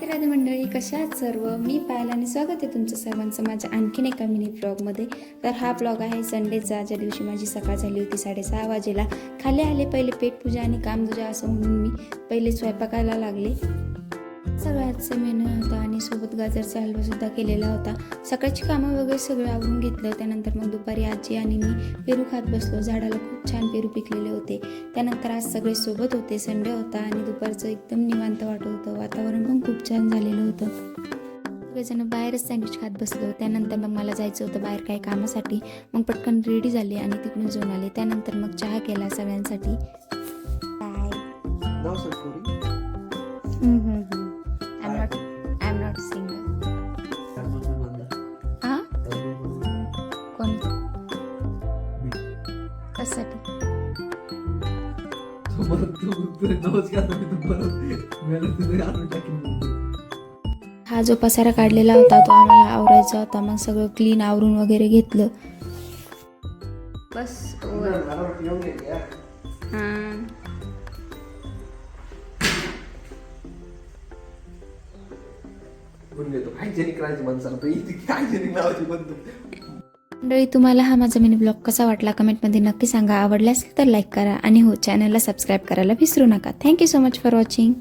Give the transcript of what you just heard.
राधे मंडळी, कशा आहात सर्व? मी पायल आणि स्वागत आहे तुमचं सर्वांचं माझ्या आणखीन एका मिनी ब्लॉगमध्ये. तर हा ब्लॉग आहे संडेचा, ज्या दिवशी माझी सकाळ झाली होती 6:30 वाजेला. खाली आले, पहिले पेटपूजा आणि कामपूजा असं म्हणून मी पहिले स्वयंपाकाला लागले. सगळ्याचं मेनू होता आणि सोबत गाजरचा हलवा सुद्धा केलेला होता. सकाळची कामं वगैरे सगळं आवरून घेतलं. त्यानंतर मग दुपारी आजी आणि मी पेरू खात बसलो. झाडाला खूप छान पेरू पिकलेले होते. त्यानंतर आज सगळे सोबत होते, संडे होता आणि दुपारचं एकदम निवांत वाटत होतं. वातावरण पण खूप छान झालेलं होतं. सगळेजण बाहेरच सँडविच खात बसलो. त्यानंतर मग मला जायचं होतं बाहेर काही कामासाठी. मग पटकन रेडी झाले आणि तिकडून जाऊन आले. त्यानंतर मग चहा केला सगळ्यांसाठी. I'm not singer. हा? कोण? कशासाठी? हा जो पसारा काढलेला होता तो आम्हाला आवरायचा होता. मग सगळं क्लीन आवरून वगैरे घेतलं. बस मंडळी, तुम्हाला हा माझा मिनी ब्लॉग कसा वाटला कमेंटमध्ये नक्की सांगा. आवडला असेल तर लाईक करा आणि हो, चॅनलला सबस्क्राईब करायला विसरू नका. Thank you so much for watching.